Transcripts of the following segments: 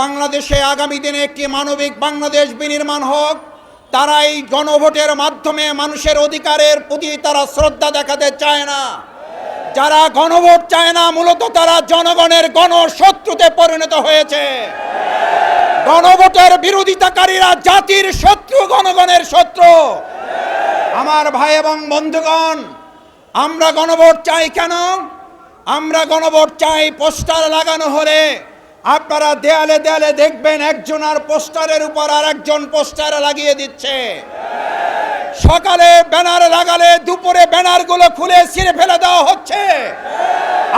বাংলাদেশে আগামী দিনে একটি মানবিক বাংলাদেশ বিনির্মাণ হোক। তারা এই গণভোটের মাধ্যমে মানুষের অধিকারের প্রতি তারা শ্রদ্ধা দেখাতে চায় না। যারা গণভোট চায় না, মূলত তারা জনগণের গণশত্রুতে পরিণত হয়েছে। গণভোটের বিরোধিতাকারীরা জাতির শত্রু, গণগণের শত্রু। আমার ভাই এবং বন্ধুগণ, আমরা গণভোট চাই কেন? আমরা গণভোট চাই পোস্টার লাগানো হলে আপনারা দেয়ালে দেয়ালে দেখবেন একজন আর পোস্টারের উপর আর একজন পোস্টার লাগিয়ে দিচ্ছে। সকালে ব্যানার লাগালে দুপুরে ব্যানারগুলো খুলে ছিঁড়ে ফেলে দেওয়া হচ্ছে।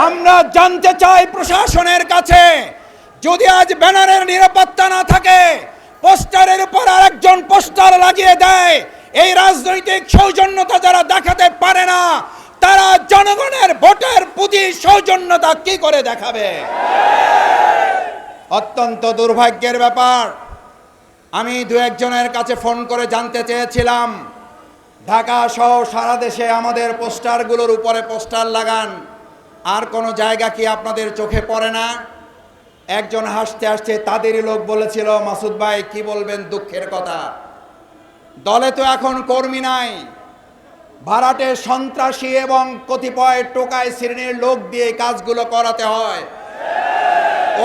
আমরা জানতে চাই প্রশাসনের কাছে, যদি আজ ব্যানারের নিরাপত্তা না থাকে, পোস্টারের উপর আর একজন পোস্টার লাগিয়ে দেয়, এই রাজনৈতিক সৌজন্যতা যারা দেখাতে পারে না, তারা জনগণের ভোটের প্রতি সৌজন্যতা কি করে দেখাবে? অত্যন্ত দুর্ভাগ্যের ব্যাপার। আমি দু একজনের কাছে ফোন করে জানতে চেয়েছিলাম, ঢাকা সহ সারা দেশে আমাদের পোস্টারগুলোর উপরে পোস্টার লাগান, আর কোনো জায়গা কি আপনাদের চোখে পড়ে না? একজন হাসতে হাসতে তাদেরই লোক বলেছিল, মাসুদ ভাই কি বলবেন, দুঃখের কথা, দলে তো এখন কর্মী নাই, ভাড়াটে সন্ত্রাসী এবং কতিপয় টোকাই শ্রেণীর লোক দিয়ে কাজগুলো করাতে হয়।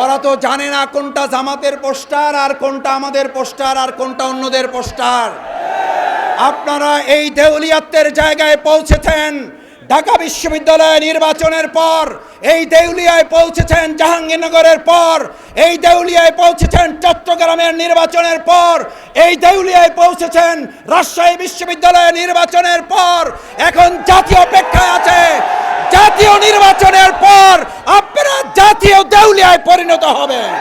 ওরা তো জানে না কোনটা জামাতের পোস্টার আর কোনটা আমাদের পোস্টার আর কোনটা অন্যদের পোস্টার। আপনারা এই দেউলিয়াত্বের জায়গায় পৌঁছেছেন ঢাকা বিশ্ববিদ্যালয় নির্বাচনের পর, এই দেউলিয়ায় পৌঁছেছেন জাহাঙ্গীরনগরের পর, এই দেউলিয়ায় পৌঁছেছেন চট্টগ্রামের নির্বাচনের পর, এই দেউলিয়ায় পৌঁছেছেন রাজশাহী বিশ্ববিদ্যালয় নির্বাচনের পর। এখন জাতীয় অপেক্ষায় আছে। জাতীয় নির্বাচনের পর আপনারা জাতীয় দেউলিয়ায় পরিণত হবেন।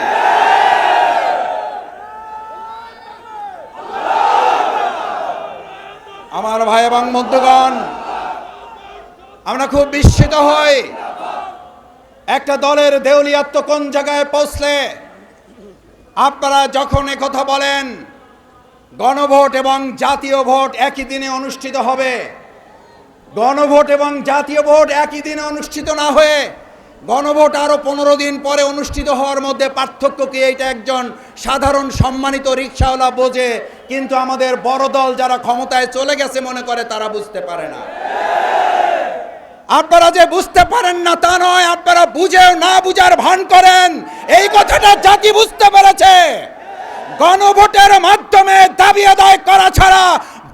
আমার ভাই এবং বন্ধুগণ, আমরা খুব বিস্মিত হই একটা দলের দেউলিয়াত্ব কোন জায়গায় পৌঁছলে। আপনারা যখন কথা বলেন গণভোট এবং জাতীয় ভোট একই দিনে অনুষ্ঠিত হবে, গণভোট এবং জাতীয় ভোট একই দিনে অনুষ্ঠিত না হয়ে গণভোট আরো 15 দিন পরে অনুষ্ঠিত হওয়ার মধ্যে পার্থক্য কি? এইটা একজন সাধারণ সম্মানিত রিকশাওয়ালা বোঝে, কিন্তু আমাদের বড় দল যারা ক্ষমতায় চলে গেছে মনে করে তারা বুঝতে পারে না। আপনারা যে বুঝতে পারেন না তা নয়, আপনারা বুঝেও না বুঝার ভান করেন, এই কথাটা জাতি বুঝতে পেরেছে। গণভোটের মাধ্যমে দাবি আদায় করা ছাড়া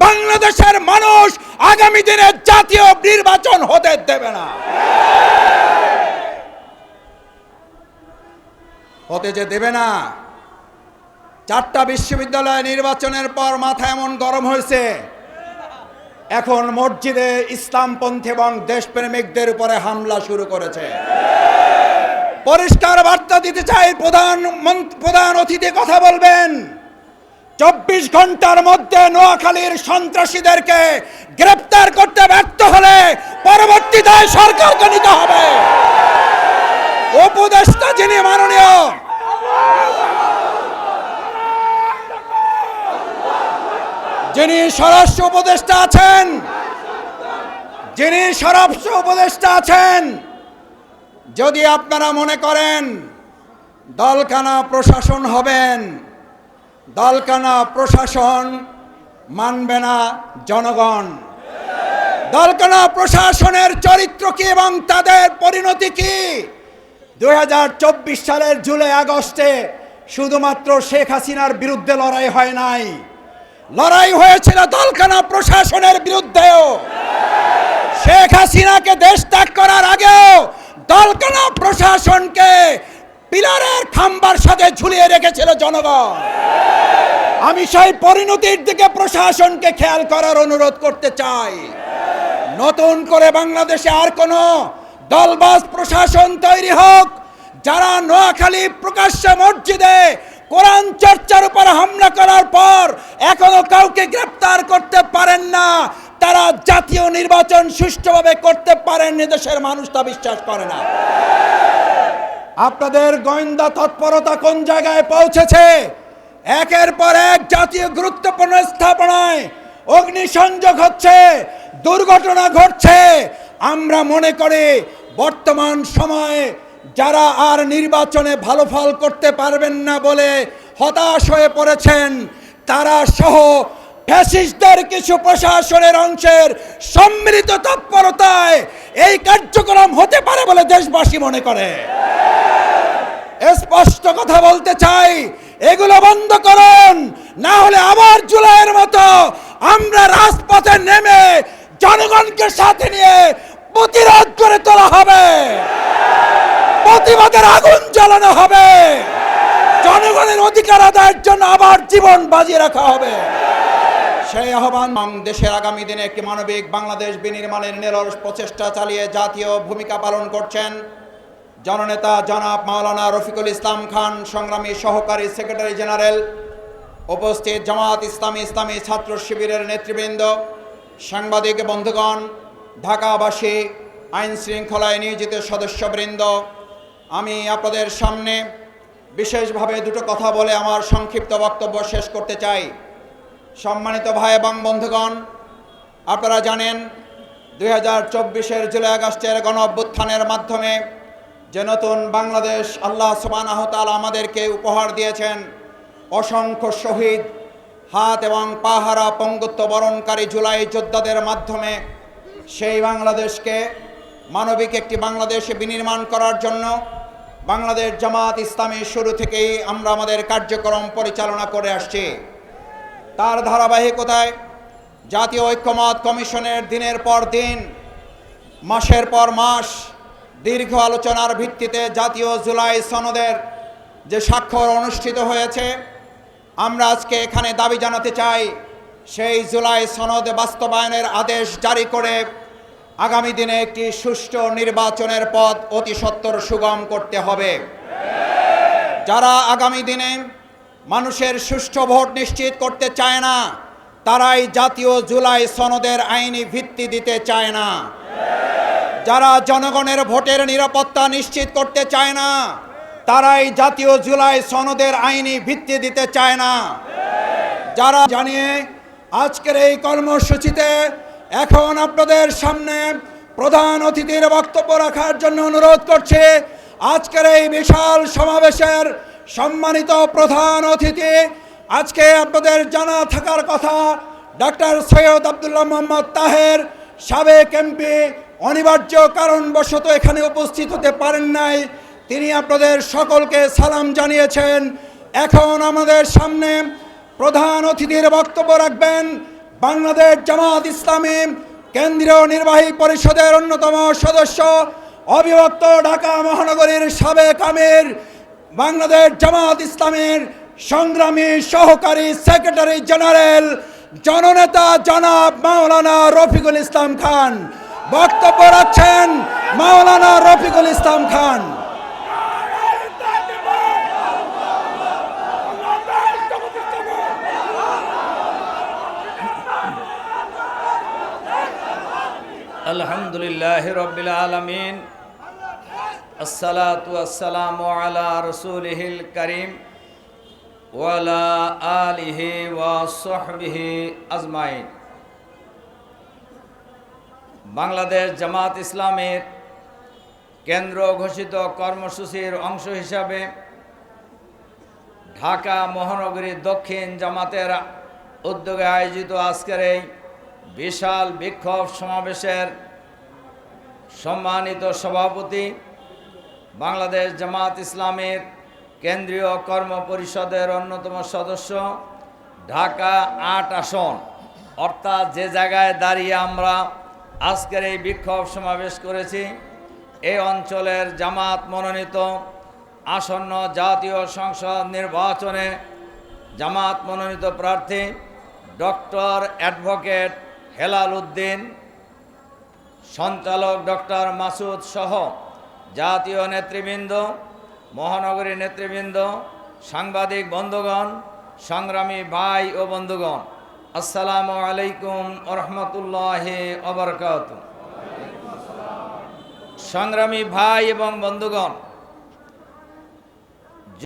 বাংলাদেশের মানুষ আগামী দিনে জাতীয় নির্বাচন হতে দেবে না। হতে যে দেবে না। 4টা বিশ্ববিদ্যালয় নির্বাচনের পর মাথা এমন গরম হয়েছে, এখন মসজিদে ইসলামপন্থী এবং দেশপ্রেমিকদের উপরে হামলা শুরু করেছে। পরিষ্কার বার্তা দিতে চাই, প্রধান অতিথি কথা বলবেন, 24 ঘন্টার মধ্যে নোয়াখালীর সন্ত্রাসীদেরকে গ্রেফতার করতে ব্যর্থ হলে পরবর্তী দায় সরকারকে নিতে হবে। উপদেষ্টা যিনি মাননীয় যিনি স্বরাষ্ট্র উপদেষ্টা আছেন, যদি আপনারা মনে করেন দলকানা প্রশাসন হবেন, দলকানা প্রশাসন মানবে না জনগণ। দলকানা প্রশাসনের চরিত্র কি এবং তাদের পরিণতি কি? 2024 সালের জুলাই আগস্টে শুধুমাত্র শেখ হাসিনার বিরুদ্ধে লড়াই হয় নাই, লড়াই হয়েছিল দলকানা প্রশাসনের বিরুদ্ধেও। শেখ হাসিনাকে দেশ ত্যাগ করার আগেও দলকানা প্রশাসনকে পিলারের খাম্বার সাথে ঝুলিয়ে রেখেছিল জনগণ। আমি সেই পরিণতির দিকে প্রশাসনকে খেয়াল করার অনুরোধ করতে চাই। নতুন করে বাংলাদেশে আর কোনো দলবাজ প্রশাসন তৈরি হোক, যারা নোয়াখালী প্রকাশ্যে মসজিদে কোরআন চর্চার উপর হামলা করার পর এখনো কাউকে গ্রেফতার করতে পারেন না, তারা জাতীয় নির্বাচন সুষ্ঠুভাবে করতে পারেন, দেশের মানুষ তা বিশ্বাস করে না। আপনাদের গোয়েন্দা তৎপরতা কোন জায়গায় পৌঁছেছে? একের পর এক জাতীয় গুরুত্বপূর্ণ স্থাপনায় অগ্নিসংযোগ হচ্ছে, দুর্ঘটনা ঘটছে। আমরা মনে করি বর্তমান সময়ে যারা আর নির্বাচনে ভালো ফল করতে পারবেন না বলে হতাশ হয়ে পড়েছেন, তারা সহ ফ্যাসিস্টদের কিছু প্রশাসনের অংশের সম্মিলিত তৎপরতায় এই কার্যক্রম হতে পারে বলে দেশবাসী মনে করে। স্পষ্ট কথা বলতে চাই, এগুলো বন্ধ করুন, না হলে আবার জুলাইয়ের মতো আমরা রাজপথে নেমে জনগণকে সাথে নিয়ে প্রতিরোধ করে তোলা হবে, প্রতিবাদের আগুন জ্বালানো হবে, জনগণের অধিকার আদায়ের জন্য আবার জীবন বাজিয়ে রাখা হবে। সেই আহ্বান দেশের আগামী দিনে একটি মানবিক বাংলাদেশ বিনির্মাণের নিরলস প্রচেষ্টা চালিয়ে জাতীয় ভূমিকা পালন করছেন জননেতা জনাব মাওলানা রফিকুল ইসলাম খান, সংগ্রামী সহকারী সেক্রেটারি জেনারেল, উপস্থিত জামাত ইসলামী ইসলামী ছাত্র শিবিরের নেতৃবৃন্দ, সাংবাদিক বন্ধুগণ, ঢাকাবাসী, আইন শৃঙ্খলায় নিয়োজিত সদস্যবৃন্দ, আমি আপনাদের সামনে বিশেষভাবে দুটো কথা বলে আমার সংক্ষিপ্ত বক্তব্য শেষ করতে চাই। সম্মানিত ভাই এবং বন্ধুগণ, আপনারা জানেন 2024-এর জুলাই আগস্টের গণ অভ্যুত্থানের মাধ্যমে যে নতুন বাংলাদেশ আল্লাহ সুবহানাহু ওয়া তাআলা আমাদেরকে উপহার দিয়েছেন, অসংখ্য শহীদ, হাত এবং পা হারা পঙ্গুত্ব বরণকারী জুলাই যোদ্ধাদের মাধ্যমে সেই বাংলাদেশকে মানবিক একটি বাংলাদেশে বিনির্মাণ করার জন্য বাংলাদেশ জামাত ইসলামী শুরু থেকেই আমরা আমাদের কার্যক্রম পরিচালনা করে আসছি। তার ধারাবাহিকতায় জাতীয় ঐক্যমত কমিশনের দিনের পর দিন, মাসের পর মাস দীর্ঘ আলোচনার ভিত্তিতে জাতীয় জুলাই সনদের যে স্বাক্ষর অনুষ্ঠিত হয়েছে, আমরা আজকে এখানে দাবি জানাতে চাই সেই জুলাই সনদ বাস্তবায়নের আদেশ জারি করে আগামী দিনে একটি সুষ্ঠু নির্বাচনের পথ অতি সত্বর সুগম করতে হবে। যারা আগামী দিনে মানুষের সুষ্ঠু ভোট নিশ্চিত করতে চায় না, তারাই জাতীয় জুলাই সনদের আইনি ভিত্তি দিতে চায় না। যারা জনগণের ভোটের নিরাপত্তা নিশ্চিত করতে চায় না, তারাই জাতীয় জুলাই সনদের আইনি ভিত্তি দিতে চায় না। যারা জানিয়ে আজকের এই কর্মসূচিতে এখন আপনাদের সামনে প্রধান অতিথির বক্তব্য রাখার জন্য অনুরোধ করছে আজকের এই বিশাল সমাবেশের সম্মানিত প্রধান অতিথি, আজকে আপনাদের জানা থাকার কথা ডক্টর সৈয়দ আব্দুল্লাহ মোহাম্মদ তাহের, সাবেক এমপি, অনিবার্য কারণবশত এখানে উপস্থিত হতে পারেন নাই। তিনি আপনাদের সকলকে সালাম জানিয়েছেন। এখন আমাদের সামনে প্রধান অতিথির বক্তব্য রাখবেন বাংলাদেশ জামাত ইসলামী কেন্দ্রীয় নির্বাহী পরিষদের অন্যতম সদস্য, অবিভক্ত ঢাকা মহানগরীর সাবেক আমির, বাংলাদেশ জামাত ইসলামীর সংগ্রামী সহকারী সেক্রেটারি জেনারেল, জননেতা জনাব মাওলানা রফিকুল ইসলাম খান। বক্তব্য রাখছেন মাওলানা রফিকুল ইসলাম খান। আলহামদুলিল্লাহ রাব্বিল আলামিন, আসসালাতু ওয়াসসালামু আলা রাসূলিহিল কারীম ওয়া আলা আলিহি ওয়া সাহবিহি আজমাইন। বাংলাদেশ জামাত ইসলামের কেন্দ্র ঘোষিত কর্মসূচির অংশ হিসাবে ঢাকা মহানগরী দক্ষিণ জামাতের উদ্যোগে আয়োজিত আজকের এই বিশাল বিক্ষোভ সমাবেশের সম্মানিত সভাপতি, বাংলাদেশ জামাত ইসলামের কেন্দ্রীয় কর্ম পরিষদের অন্যতম সদস্য, ঢাকা ৮ আসন অর্থাৎ যে জায়গায় দাঁড়িয়ে আমরা আজকের এই বিক্ষোভ সমাবেশ করেছি, এই অঞ্চলের জামাত মনোনীত আসন্ন জাতীয় সংসদ নির্বাচনে জামাত মনোনীত প্রার্থী ডক্টর অ্যাডভোকেট হেলাল উদ্দিন, সঞ্চালক ডক্টর মাসুদ সহ জাতীয় নেতৃবৃন্দ, মহানগরী নেতৃবৃন্দ, সাংবাদিক বন্ধুগণ, সংগ্রামী ভাই ও বন্ধুগণ, আসসালামু আলাইকুম ওয়া রাহমাতুল্লাহি ওয়া বারাকাতুহু। সংগ্রামী ভাই এবং বন্ধুগণ,